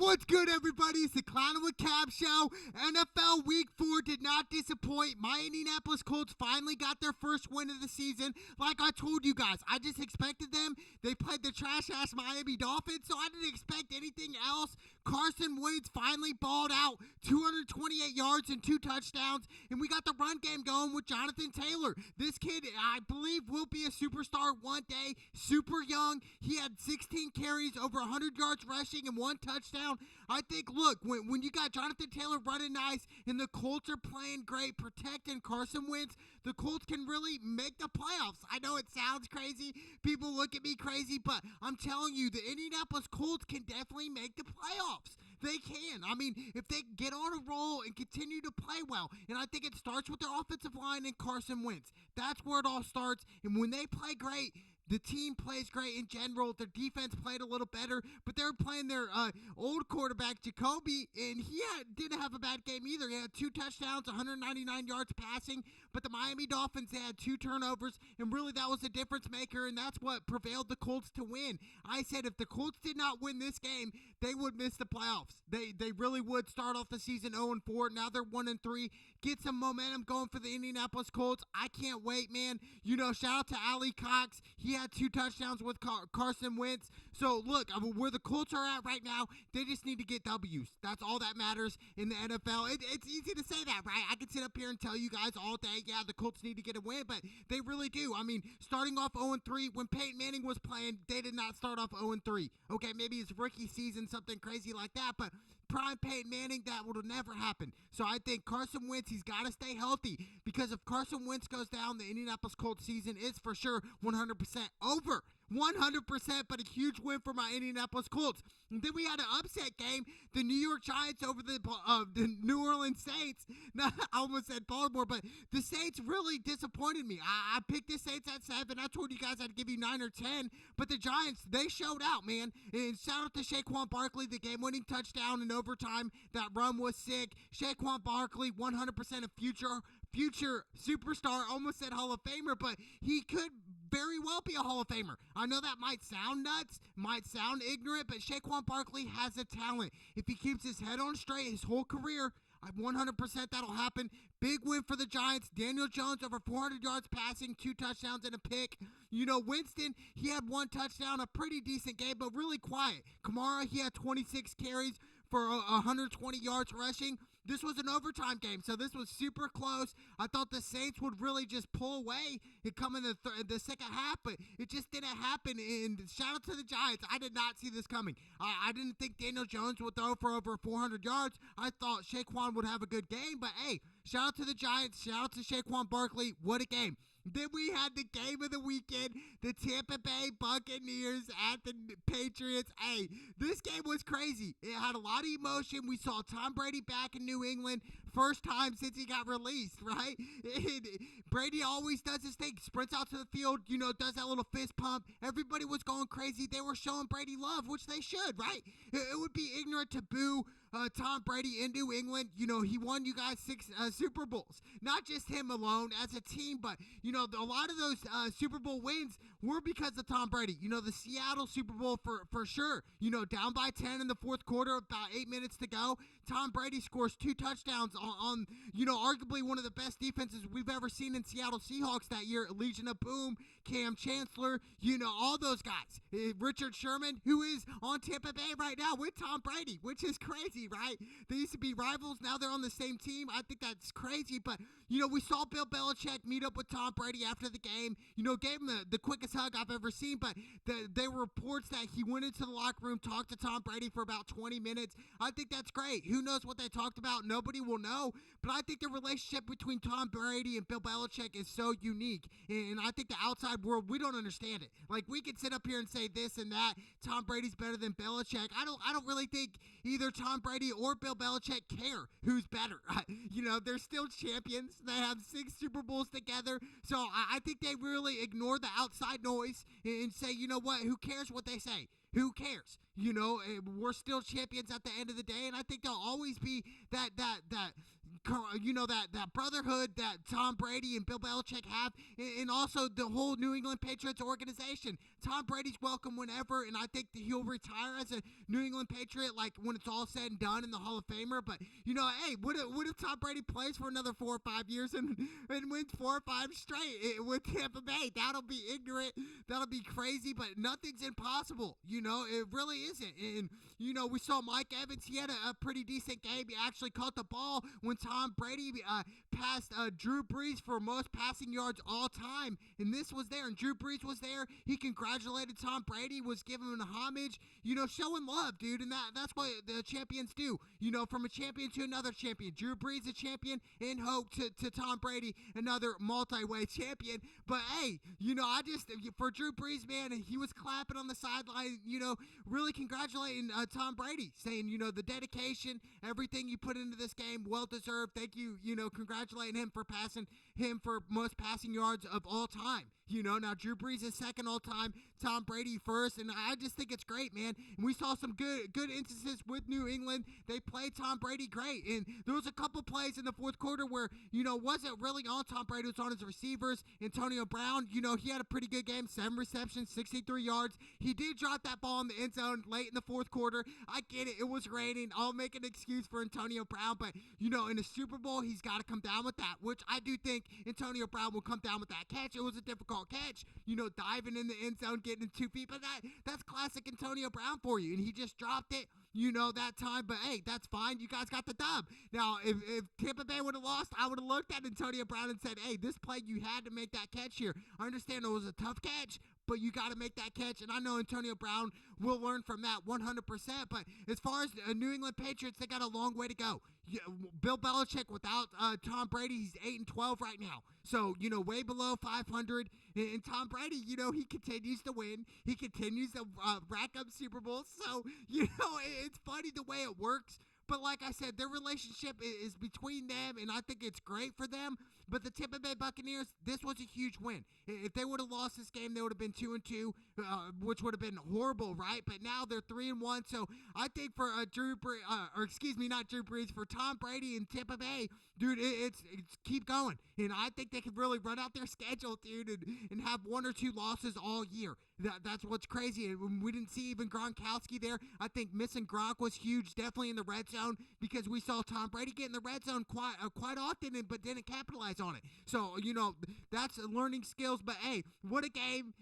What's good, everybody? It's the Clown with Cab Show. NFL Week 4 did not disappoint. My Indianapolis Colts finally got their first win of the season. Like I told you guys, I just expected them. They played the trash-ass Miami Dolphins, so I didn't expect anything else. Carson Wentz finally balled out, 228 yards and 2 touchdowns, and we got the run game going with Jonathan Taylor. This kid, I believe, will be a superstar one day. Super young. He had 16 carries, over 100 yards rushing, and 1 touchdown. I think, look, when you got Jonathan Taylor running nice and the Colts are playing great, protecting Carson Wentz, the Colts can really make the playoffs. I know it sounds crazy. People look at me crazy, but I'm telling you, the Indianapolis Colts can definitely make the playoffs. They can. I mean, if they get on a roll and continue to play well, and I think it starts with their offensive line and Carson Wentz. That's where it all starts, and when they play great, the team plays great in general. Their defense played a little better, but they were playing their old quarterback, Jacoby, and he didn't have a bad game either. He had 2 touchdowns, 199 yards passing, but the Miami Dolphins, they had 2 turnovers, and really that was the difference maker, and that's what prevailed the Colts to win. I said if the Colts did not win this game, they would miss the playoffs. They really would start off the season 0-4. Now they're 1-3. Get some momentum going for the Indianapolis Colts. I can't wait, man. You know, shout out to Ali Cox. He had 2 touchdowns with Carson Wentz. So, look, where the Colts are at right now, they just need to get W's. That's all that matters in the NFL. It's easy to say that, right? I could sit up here and tell you guys all day, yeah, the Colts need to get a win, but they really do. I mean, starting off 0-3, when Peyton Manning was playing, they did not start off 0-3. Okay, maybe it's rookie season, something crazy like that, but prime Peyton Manning, that would have never happened. So I think Carson Wentz, he's got to stay healthy, because if Carson Wentz goes down, the Indianapolis Colts season is for sure 100% over. 100%, but a huge win for my Indianapolis Colts. And then we had an upset game, the New York Giants over the New Orleans Saints. Now, I almost said Baltimore, but the Saints really disappointed me. I picked the Saints at 7. I told you guys I'd give you 9 or 10, but the Giants, they showed out, man. And shout out to Saquon Barkley, the game-winning touchdown in overtime. That run was sick. Saquon Barkley, 100% a future superstar. Almost said Hall of Famer, but he could very well be a Hall of Famer. I know that might sound nuts, might sound ignorant, but Saquon Barkley has a talent. If he keeps his head on straight his whole career, 100% that'll happen. Big win for the Giants. Daniel Jones over 400 yards passing, 2 touchdowns and a pick. You know, Winston, he had 1 touchdown, a pretty decent game, but really quiet. Kamara, he had 26 carries for 120 yards rushing. This was an overtime game, so this was super close. I thought the Saints would really just pull away and come in the second half, but it just didn't happen. And shout out to the Giants. I did not see this coming. I didn't think Daniel Jones would throw for over 400 yards. I thought Saquon would have a good game, but hey, shout out to the Giants. Shout out to Saquon Barkley. What a game. Then we had the game of the weekend, the Tampa Bay Buccaneers at the Patriots. Hey, this game was crazy. It had a lot of emotion. We saw Tom Brady back in New England, first time since he got released, right? Brady always does his thing, sprints out to the field, you know, does that little fist pump. Everybody was going crazy. They were showing Brady love, which they should, right? It would be ignorant to boo Tom Brady in New England. You know, he won you guys 6 Super Bowls. Not just him alone as a team, but, you know, a lot of those Super Bowl wins were because of Tom Brady. You know, the Seattle Super Bowl for sure. You know, down by 10 in the fourth quarter, about 8 minutes to go. Tom Brady scores 2 touchdowns on, you know, arguably one of the best defenses we've ever seen in Seattle Seahawks that year. Legion of Boom, Cam Chancellor, you know, all those guys. Richard Sherman, who is on Tampa Bay right now with Tom Brady, which is crazy, right? They used to be rivals. Now they're on the same team. I think that's crazy. But, you know, we saw Bill Belichick meet up with Tom Brady after the game. You know, gave him the quickest hug I've ever seen. But there were reports that he went into the locker room, talked to Tom Brady for about 20 minutes. I think that's great. Who knows what they talked about? Nobody will know. But I think the relationship between Tom Brady and Bill Belichick is so unique. And I think the outside world, we don't understand it. Like, we could sit up here and say this and that. Tom Brady's better than Belichick. I don't really think either Tom Brady or Bill Belichick care who's better. You know, they're still champions. They have 6 Super Bowls together. So I think they really ignore the outside noise and say, you know what, who cares what they say? Who cares? You know, we're still champions at the end of the day, and I think there'll always be that that brotherhood that Tom Brady and Bill Belichick have, and also the whole New England Patriots organization. Tom Brady's welcome whenever, and I think that he'll retire as a New England Patriot, like when it's all said and done, in the Hall of Famer. But hey, what if Tom Brady plays for another 4 or 5 years and wins 4 or 5 straight with Tampa Bay? That'll be ignorant. That'll be crazy. But nothing's impossible. It really isn't. And we saw Mike Evans. He had a pretty decent game. He actually caught the ball when Tom Brady passed Drew Brees for most passing yards all time. And this was there, and Drew Brees was there. He congratulated Tom Brady, was giving him homage, showing love, dude. And that's what the champions do. From a champion to another champion. Drew Brees a champion, and hope to Tom Brady, another multi-way champion. But hey, for Drew Brees, man, he was clapping on the sideline, really congratulating Tom Brady, saying, the dedication, everything you put into this game, well deserved. Thank you, congratulating him for passing him for most passing yards of all time. Now Drew Brees is second all time, Tom Brady first, and I just think it's great, man. And we saw some good instances with New England. They played Tom Brady great, and there was a couple plays in the fourth quarter where, wasn't really on Tom Brady, it was on his receivers. Antonio Brown, he had a pretty good game, 7 receptions, 63 yards. He did drop that ball in the end zone late in the fourth quarter. I get it, it was raining. I'll make an excuse for Antonio Brown, but, in a Super Bowl, he's got to come down with that, which I do think Antonio Brown will come down with that catch. It was a difficult catch, diving in the end zone, getting in 2 feet, but that's classic Antonio Brown for you, and he just dropped it, that time. But hey, that's fine. You guys got the dub. Now, if Tampa Bay would have lost, I would have looked at Antonio Brown and said, hey, this play, you had to make that catch here. I understand it was a tough catch, but you got to make that catch, and I know Antonio Brown will learn from that 100%. But as far as New England Patriots, they got a long way to go. Bill Belichick without Tom Brady, he's 8-12 right now. So, way below 500. And Tom Brady, he continues to win. He continues to rack up Super Bowls. So, it's funny the way it works. But like I said, their relationship is between them, and I think it's great for them. But the Tampa Bay Buccaneers, this was a huge win. If they would have lost this game, they would have been 2-2, which would have been horrible, right? But now they're 3-1. So I think for for Tom Brady and Tampa Bay, dude, it's keep going. And I think they could really run out their schedule, dude, and have 1 or 2 losses all year. That's what's crazy. And we didn't see even Gronkowski there. I think missing Gronk was huge, definitely in the red zone, because we saw Tom Brady get in the red zone quite often, but didn't capitalize on it. So, that's learning skills. But hey, what a game,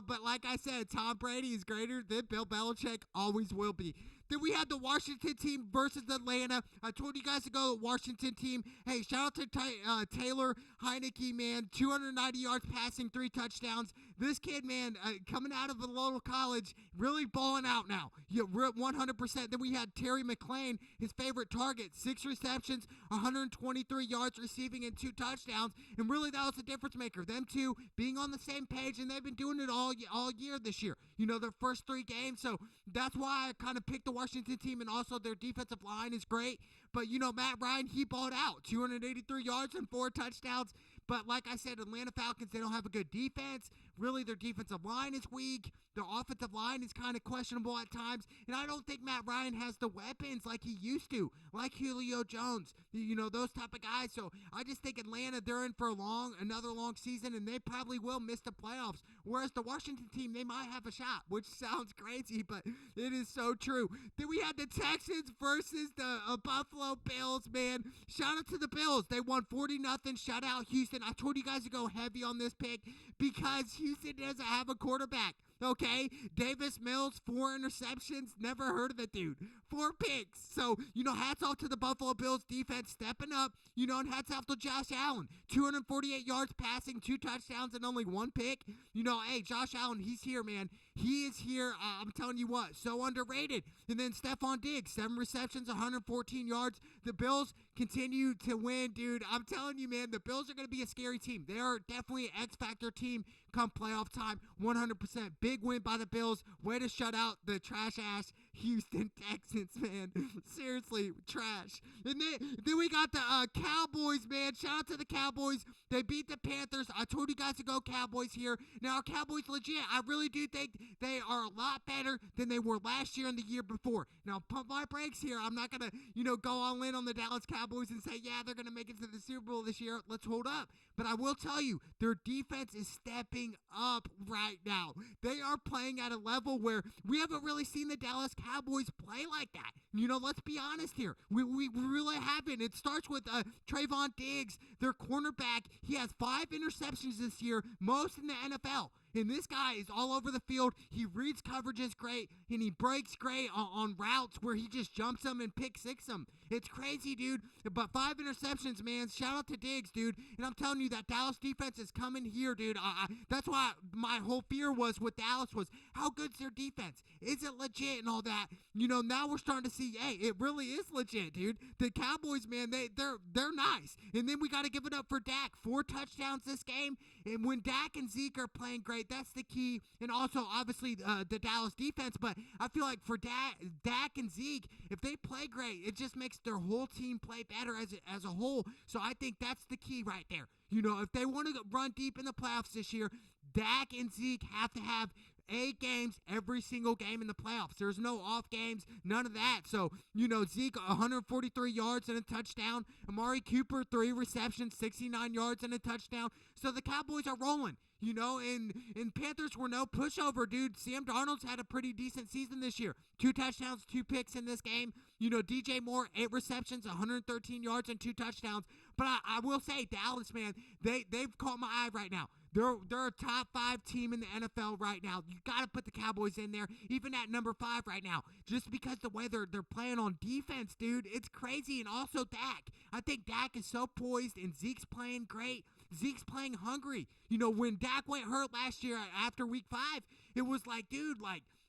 But like I said, Tom Brady is greater than Bill Belichick, always will be. Then we had the Washington team versus Atlanta. I told you guys to go to Washington team. Hey, shout out to Taylor Heineke, man. 290 yards passing, 3 touchdowns. This kid, man, coming out of a little college, really balling out now. 100%. Then we had Terry McLaurin, his favorite target, 6 receptions, 123 yards receiving, and 2 touchdowns. And really, that was the difference maker. Them two being on the same page, and they've been doing it all year this year. Their first 3 games. So that's why I kind of picked the Washington team, and also their defensive line is great. But, Matt Ryan, he balled out. 283 yards and 4 touchdowns. But like I said, Atlanta Falcons, they don't have a good defense. Really, their defensive line is weak. Their offensive line is kind of questionable at times. And I don't think Matt Ryan has the weapons like he used to, like Julio Jones, those type of guys. So I just think Atlanta, they're in for another long season, and they probably will miss the playoffs. Whereas the Washington team, they might have a shot, which sounds crazy, but it is so true. Then we had the Texans versus the Buffalo Bills, man. Shout out to the Bills. They won 40-0. Shout out Houston. I told you guys to go heavy on this pick because Houston doesn't have a quarterback. Okay, Davis Mills, 4 interceptions. Never heard of the dude. 4 picks. So, hats off to the Buffalo Bills defense stepping up, and hats off to Josh Allen. 248 yards passing, 2 touchdowns, and only 1 pick. Hey, Josh Allen, he's here, man. He is here. I'm telling you what, so underrated. And then Stephon Diggs, 7 receptions, 114 yards. The Bills continue to win, dude. I'm telling you, man, the Bills are going to be a scary team. They are definitely an X-Factor team come playoff time, 100%. Big win by the Bills. Way to shut out the trash-ass Houston Texans, man. Seriously, trash. And then we got the Cowboys, man. Shout out to the Cowboys. They beat the Panthers. I told you guys to go Cowboys here. Now, Cowboys legit. I really do think they are a lot better than they were last year and the year before. Now, pump my brakes here. I'm not going to, go all in on the Dallas Cowboys and say, yeah, they're going to make it to the Super Bowl this year. Let's hold up. But I will tell you, their defense is stepping up right now. They are playing at a level where we haven't really seen the Dallas Cowboys play like that. Let's be honest here. We really haven't. It starts with Trayvon Diggs, their cornerback. He has 5 interceptions this year, most in the NFL. And this guy is all over the field. He reads coverages great, and he breaks great on routes where he just jumps them and pick six them. It's crazy, dude. But 5 interceptions, man. Shout out to Diggs, dude. And I'm telling you, that Dallas defense is coming here, dude. That's why my whole fear was with Dallas was, how good's their defense? Is it legit and all that? Now we're starting to see, hey, it really is legit, dude. The Cowboys, man, they're nice. And then we got to give it up for Dak. 4 touchdowns this game. And when Dak and Zeke are playing great, that's the key. And also, obviously, the Dallas defense. But I feel like for Dak and Zeke, if they play great, it just makes their whole team play better as a whole. So I think that's the key right there. If they want to run deep in the playoffs this year, Dak and Zeke have to have 8 games every single game in the playoffs. There's no off games, none of that. So, Zeke, 143 yards and a touchdown. Amari Cooper, 3 receptions, 69 yards and a touchdown. So the Cowboys are rolling. And Panthers were no pushover, dude. Sam Darnold's had a pretty decent season this year. 2 touchdowns, 2 picks in this game. DJ Moore, 8 receptions, 113 yards, and 2 touchdowns. But I will say, Dallas, man, they've caught my eye right now. They're a top 5 team in the NFL right now. You got to put the Cowboys in there, even at number 5 right now, just because the way they're playing on defense, dude. It's crazy. And also Dak. I think Dak is so poised, and Zeke's playing great. Zeke's playing hungry. When Dak went hurt last year after week 5, it was like, dude,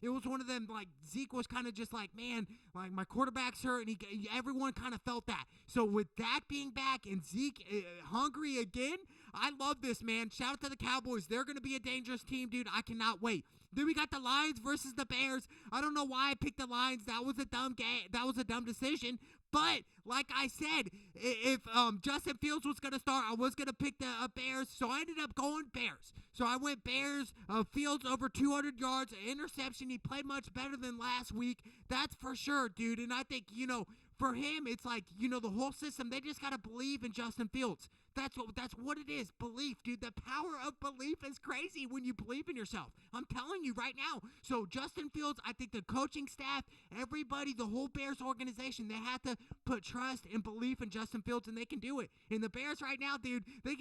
it was one of them, Zeke was kind of just like, man, my quarterback's hurt, and everyone kind of felt that. So with Dak being back and Zeke hungry again, I love this, man. Shout out to the Cowboys. They're going to be a dangerous team, dude. I cannot wait. Then we got the Lions versus the Bears. I don't know why I picked the Lions. That was a dumb game. That was a dumb decision. But like I said, if Justin Fields was going to start, I was going to pick the Bears. So I ended up going Bears. So I went Bears. Fields over 200 yards, an interception. He played much better than last week. That's for sure, dude. And I think, for him, it's like, the whole system, they just got to believe in Justin Fields. That's what it is, belief, dude. The power of belief is crazy when you believe in yourself. I'm telling you right now. So Justin Fields, I think the coaching staff, everybody, the whole Bears organization, they have to put trust and belief in Justin Fields, and they can do it. And the Bears right now, dude, they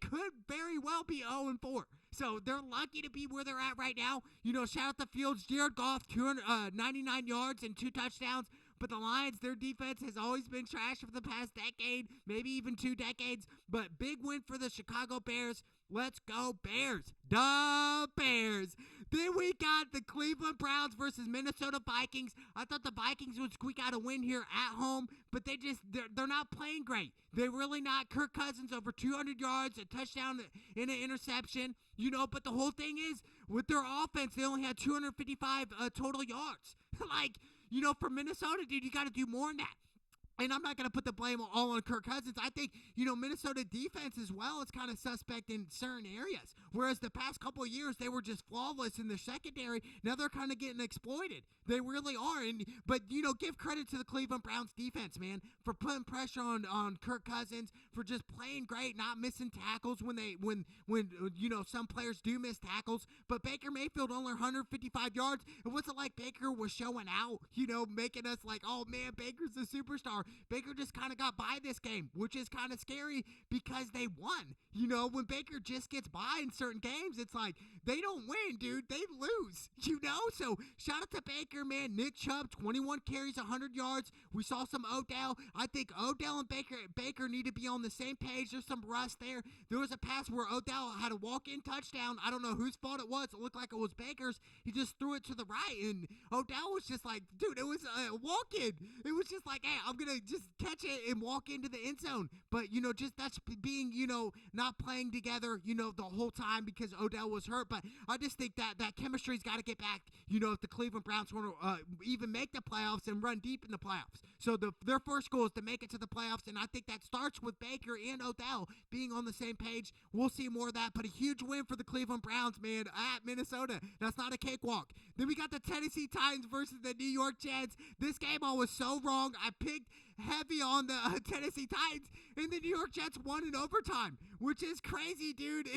could very well be 0-4. So they're lucky to be where they're at right now. Shout out to Fields, Jared Goff, 299 yards and 2 touchdowns. But the Lions, their defense has always been trash for the past decade, maybe even 2 decades. But big win for the Chicago Bears. Let's go Bears. The Bears. Then we got the Cleveland Browns versus Minnesota Vikings. I thought the Vikings would squeak out a win here at home, but they're not playing great. They're really not. Kirk Cousins over 200 yards, a touchdown and an interception. But the whole thing is, with their offense, they only had 255 total yards. For Minnesota, dude, you got to do more than that. And I'm not going to put the blame all on Kirk Cousins. I think, Minnesota defense as well is kind of suspect in certain areas. Whereas the past couple of years, they were just flawless in the secondary. Now they're kind of getting exploited. They really are. But give credit to the Cleveland Browns defense, man, for putting pressure on Kirk Cousins, for just playing great, not missing tackles when some players do miss tackles. But Baker Mayfield only 155 yards. It wasn't like Baker was showing out, making us like, oh, man, Baker's a superstar. Baker just kind of got by this game, which is kind of scary because they won. When Baker just gets by in certain games, it's like they don't win, dude. They lose, So shout out to Baker, man. Nick Chubb, 21 carries, 100 yards. We saw some Odell. I think Odell and Baker need to be on the same page. There's some rust there. There was a pass where Odell had a walk-in touchdown. I don't know whose fault it was. It looked like it was Baker's. He just threw it to the right, and Odell was just like, dude, it was a walk-in. It was just like, hey, I'm going to just catch it and walk into the end zone. But, just that's being, not playing together, the whole time because Odell was hurt. But I just think that chemistry's got to get back, if the Cleveland Browns want to even make the playoffs and run deep in the playoffs. So their first goal is to make it to the playoffs, and I think that starts with Baker and Odell being on the same page. We'll see more of that, but a huge win for the Cleveland Browns, man, at Minnesota. That's not a cakewalk. Then we got the Tennessee Titans versus the New York Jets. This game I was so wrong. I picked heavy on the Tennessee Titans, and the New York Jets won in overtime, which is crazy, dude.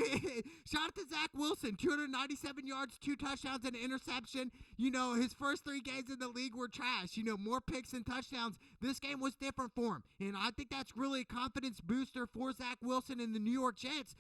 Shout out to Zach Wilson, 297 yards, 2 touchdowns, and an interception. His first 3 games in the league were trash. More picks and touchdowns. This game was different for him, and I think that's really a confidence booster for Zach Wilson and the New York Jets.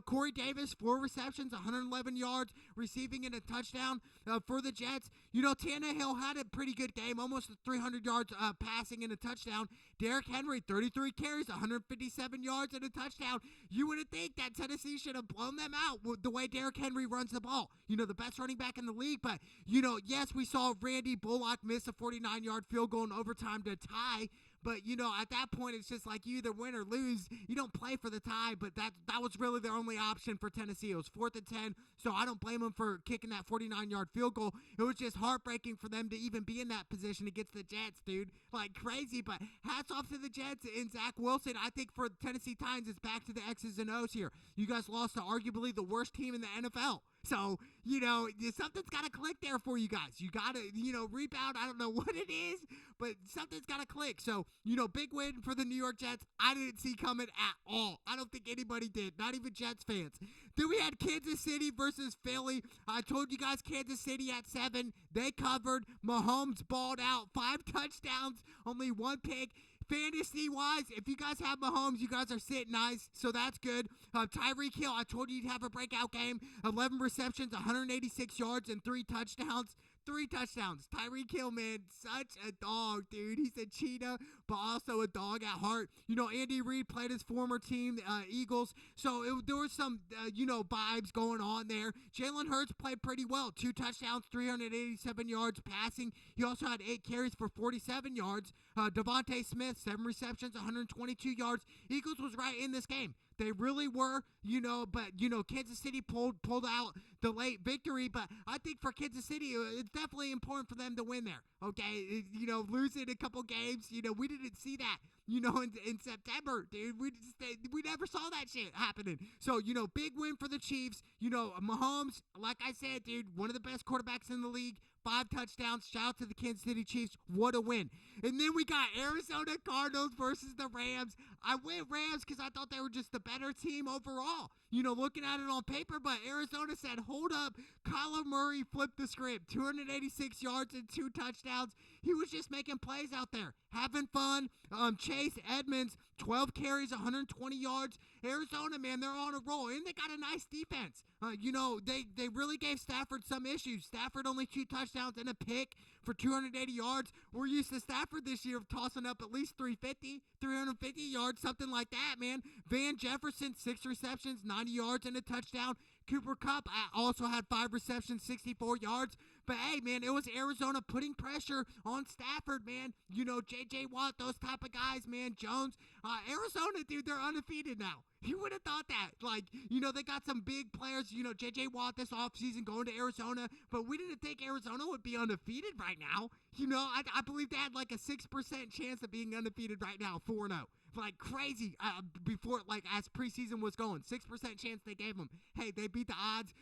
Corey Davis, 4 receptions, 111 yards, receiving and a touchdown for the Jets. Tannehill had a pretty good game, almost 300 yards passing and a touchdown. Derrick Henry, 33 carries, 157 yards and a touchdown. You wouldn't think that Tennessee should have blown them out with the way Derrick Henry runs the ball. The best running back in the league. But, yes, we saw Randy Bullock miss a 49-yard field goal in overtime to tie. But, at that point, it's just like you either win or lose. You don't play for the tie, but that was really their only option for Tennessee. It was 4th and 10, so I don't blame them for kicking that 49-yard field goal. It was just heartbreaking for them to even be in that position against the Jets, dude. Like, crazy, but hats off to the Jets and Zach Wilson. I think for the Tennessee Titans, it's back to the X's and O's here. You guys lost to arguably the worst team in the NFL. So, something's got to click there for you guys. You got to, rebound. I don't know what it is, but something's got to click. So, big win for the New York Jets. I didn't see coming at all. I don't think anybody did, not even Jets fans. Then we had Kansas City versus Philly. I told you guys Kansas City at 7. They covered. Mahomes balled out. 5 touchdowns, only 1 pick. Fantasy-wise, if you guys have Mahomes, you guys are sitting nice, so that's good. Tyreek Hill, I told you he'd have a breakout game. 11 receptions, 186 yards, and 3 touchdowns. 3 touchdowns. Tyreek Hill, man, such a dog, dude. He's a cheetah, but also a dog at heart. Andy Reid played his former team, Eagles, so there was some, vibes going on there. Jalen Hurts played pretty well. 2 touchdowns, 387 yards passing. He also had 8 carries for 47 yards. Devontae Smith, 7 receptions, 122 yards. Eagles was right in this game. They really were, but, Kansas City pulled out the late victory. But I think for Kansas City, it's definitely important for them to win there, okay? Losing a couple games, we didn't see that, in September, dude. We never saw that shit happening. So, big win for the Chiefs. Mahomes, like I said, dude, one of the best quarterbacks in the league. 5 touchdowns. Shout out to the Kansas City Chiefs. What a win. And then we got Arizona Cardinals versus the Rams. I went Rams because I thought they were just the better team overall. Looking at it on paper, but Arizona said, hold up. Kyler Murray flipped the script. 286 yards and 2 touchdowns. He was just making plays out there, having fun. Chase Edmonds, 12 carries, 120 yards. Arizona, man, they're on a roll, and they got a nice defense. They really gave Stafford some issues. Stafford only 2 touchdowns and a pick for 280 yards. We're used to Stafford this year tossing up at least 350 yards, something like that, man. Van Jefferson, 6 receptions, 90 yards and a touchdown. Cooper Kupp also had 5 receptions, 64 yards. But, hey, man, it was Arizona putting pressure on Stafford, man. J.J. Watt, those type of guys, man. Jones. Arizona, dude, they're undefeated now. You would have thought that. They got some big players, J.J. Watt this offseason going to Arizona. But we didn't think Arizona would be undefeated right now. I believe they had like a 6% chance of being undefeated right now, 4-0. Crazy before, as preseason was going. 6% chance they gave them. Hey, they beat the odds.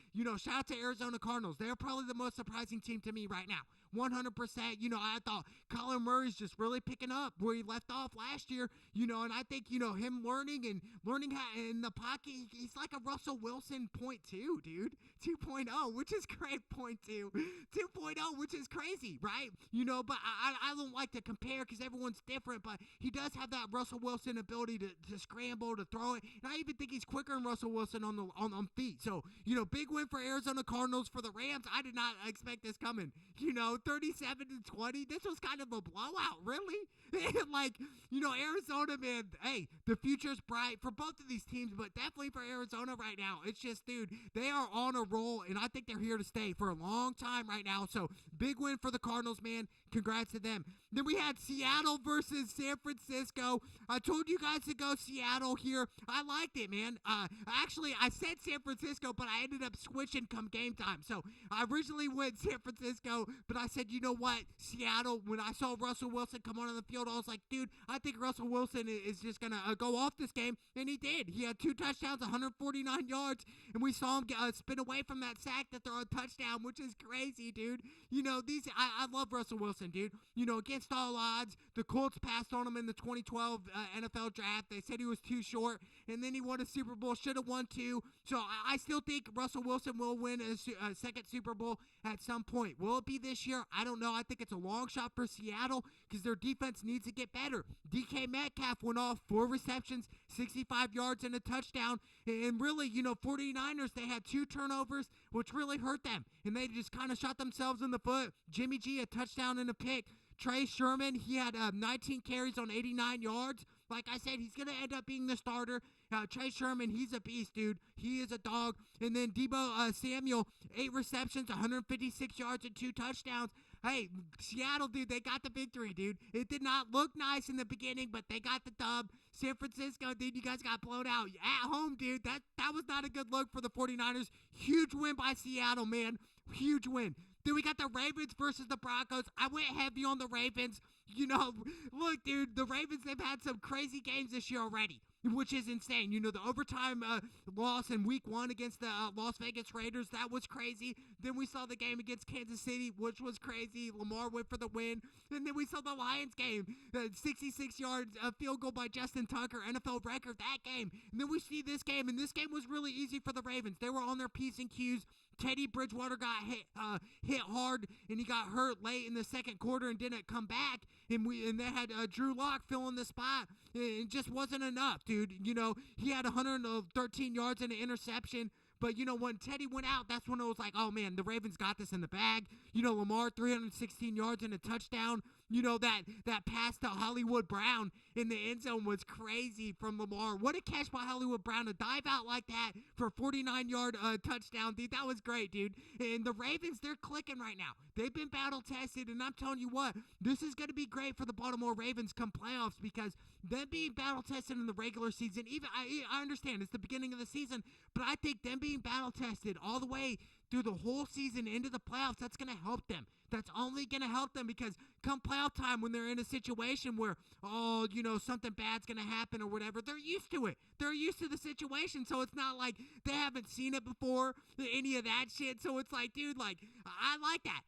Shout out to Arizona Cardinals. They're probably the most surprising team to me right now. 100%. I thought Kyler Murray's just really picking up where he left off last year. And I think, him learning how in the pocket, he's like a Russell Wilson 0.2, dude. 2.0, which is great. 0.2. 2.0, which is crazy, right? But I don't like to compare because everyone's different, but he does have that Russell Wilson Wilson ability to scramble, to throw it. And I even think he's quicker than Russell Wilson on feet. So, big win for Arizona Cardinals. For the Rams, I did not expect this coming. 37-20. This was kind of a blowout, really. Arizona, man, hey, the future's bright for both of these teams, but definitely for Arizona right now. It's just, dude, they are on a roll, and I think they're here to stay for a long time right now. So, big win for the Cardinals, man. Congrats to them. Then we had Seattle versus San Francisco. I told you guys to go Seattle here. I liked it, man. Actually, I said San Francisco, but I ended up switching come game time. So, I originally went San Francisco, but I said, you know what, Seattle, when I saw Russell Wilson come on the field, I was like, dude, I think Russell Wilson is just going to go off this game, and he did. He had 2 touchdowns, 149 yards, and we saw him spin away from that sack to throw a touchdown, which is crazy, dude. I love Russell Wilson, dude. Against all odds, the Colts passed on him in the 2012 NFL draft. They said he was too short, and then he won a Super Bowl, should have won 2. So I still think Russell Wilson will win a second Super Bowl at some point. Will it be this year? I don't know. I think it's a long shot for Seattle because their defense needs to get better. DK Metcalf went off 4 receptions, 65 yards, and a touchdown. And really, 49ers, they had 2 turnovers, which really hurt them. And they just kind of shot themselves in the foot. Jimmy G, a touchdown and a pick. Trey Sherman, he had 19 carries on 89 yards. Like I said, he's going to end up being the starter. Trey Sherman, he's a beast, dude. He is a dog. And then Deebo Samuel, 8 receptions, 156 yards, and 2 touchdowns. Hey, Seattle, dude, they got the victory, dude. It did not look nice in the beginning, but they got the dub. San Francisco, dude, you guys got blown out at home, dude. That was not a good look for the 49ers. Huge win by Seattle, man. Huge win. Then we got the Ravens versus the Broncos. I went heavy on the Ravens. Look, dude, the Ravens, they've had some crazy games this year already, which is insane. The overtime loss in week 1 against the Las Vegas Raiders, that was crazy. Then we saw the game against Kansas City, which was crazy. Lamar went for the win. And then we saw the Lions game, 66 yards field goal by Justin Tucker, NFL record, that game. And then we see this game, and this game was really easy for the Ravens. They were on their P's and Q's. Teddy Bridgewater got hit hard, and he got hurt late in the second quarter and didn't come back. And they had Drew Lock filling the spot. It just wasn't enough, dude. He had 113 yards and an interception. But, when Teddy went out, that's when it was like, oh, man, the Ravens got this in the bag. Lamar, 316 yards and a touchdown. That pass to Hollywood Brown in the end zone was crazy from Lamar. What a catch by Hollywood Brown to dive out like that for a 49-yard touchdown, dude. That was great, dude. And the Ravens, they're clicking right now. They've been battle-tested, and I'm telling you what, this is going to be great for the Baltimore Ravens come playoffs because them being battle-tested in the regular season, even I understand it's the beginning of the season, but I think them being battle-tested all the way through the whole season into the playoffs, that's going to help them. That's only going to help them because come playoff time when they're in a situation where, something bad's going to happen or whatever, they're used to it. They're used to the situation, so it's not like they haven't seen it before, any of that shit. So it's like, dude, I like that.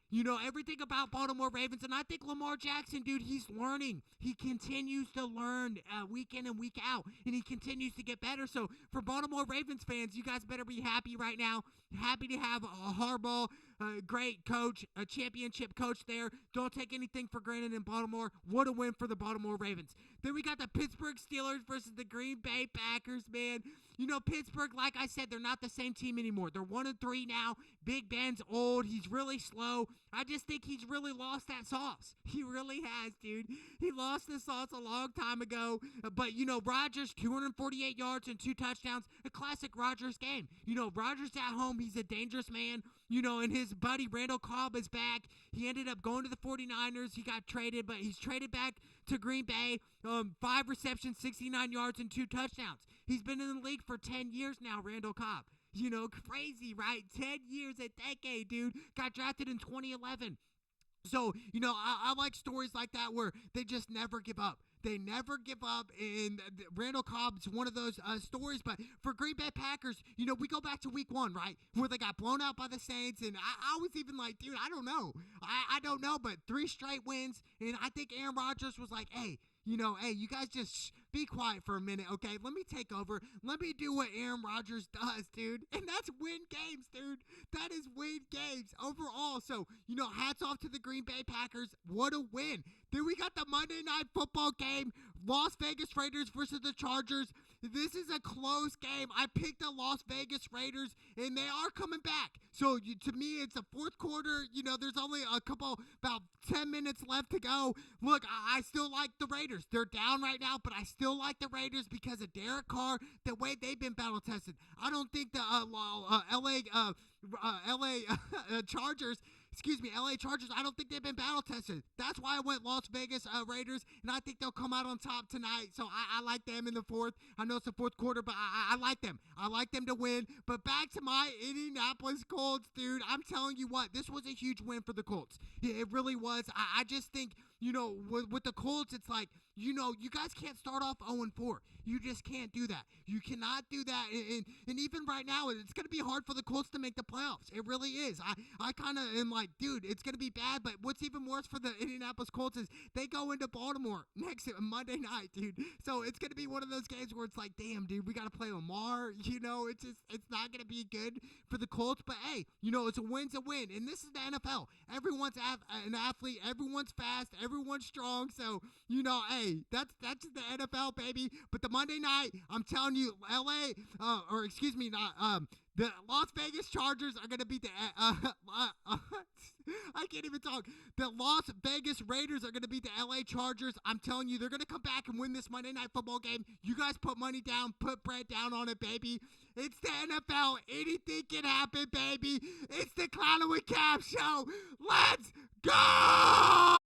Everything about Baltimore Ravens, and I think Lamar Jackson, dude, he's learning. He continues to learn week in and week out, and he continues to get better. So for Baltimore Ravens fans, you guys better be happy right now. Happy to have a Harbaugh, a great coach, a championship coach there. Don't take anything for granted in Baltimore. What a win for the Baltimore Ravens. Then we got the Pittsburgh Steelers versus the Green Bay Packers, man. Pittsburgh, like I said, they're not the same team anymore. They're 1-3 now. Big Ben's old. He's really slow. I just think he's really lost that sauce. He really has, dude. He lost the sauce a long time ago. But, Rodgers, 248 yards and 2 touchdowns. A classic Rodgers game. Rodgers at home, he's a dangerous man. And his buddy Randall Cobb is back. He ended up going to the 49ers. He got traded, but he's traded back to Green Bay. 5 receptions, 69 yards, and 2 touchdowns. He's been in the league for 10 years now, Randall Cobb. Crazy, right? 10 years, a decade, dude. Got drafted in 2011. So, I like stories like that where they just never give up. They never give up, and Randall Cobb's one of those stories. But for Green Bay Packers, we go back to week 1, right, where they got blown out by the Saints, and I was even like, dude, I don't know. I don't know, but 3 straight wins, and I think Aaron Rodgers was like, hey, hey, you guys just be quiet for a minute, okay? Let me take over. Let me do what Aaron Rodgers does, dude. And that's win games, dude. That is win games overall. So, hats off to the Green Bay Packers. What a win. Then we got the Monday Night Football game, Las Vegas Raiders versus the Chargers. This is a close game. I picked the Las Vegas Raiders, and they are coming back. So, to me, it's the fourth quarter. There's only about 10 minutes left to go. Look, I still like the Raiders. They're down right now, but I still like the Raiders because of Derek Carr, the way they've been battle tested. I don't think the LA Chargers, I don't think they've been battle tested. That's why I went Las Vegas Raiders, and I think they'll come out on top tonight. So I like them in the fourth. I know it's the fourth quarter, but I like them. I like them to win. But back to my Indianapolis Colts, dude. I'm telling you what, this was a huge win for the Colts. It really was. I just think, with the Colts, it's like, you guys can't start off 0-4. You just can't do that. You cannot do that. And even right now, it's going to be hard for the Colts to make the playoffs. It really is. I kind of am like, dude, it's going to be bad. But what's even worse for the Indianapolis Colts is they go into Baltimore next Monday night, dude. So it's going to be one of those games where it's like, damn, dude, we got to play Lamar. It's not going to be good for the Colts. But, hey, it's a win's a win. And this is the NFL. Everyone's an athlete. Everyone's fast. Everyone's strong. So, hey, that's the NFL, baby. But the Monday night, I'm telling you, the Las Vegas Chargers are going to beat the I can't even talk. The Las Vegas Raiders are going to beat the LA Chargers. I'm telling you, they're going to come back and win this Monday Night Football game. You guys put money down, put bread down on it, baby. It's the NFL. Anything can happen, baby. It's the Clown with Cap show. Let's go!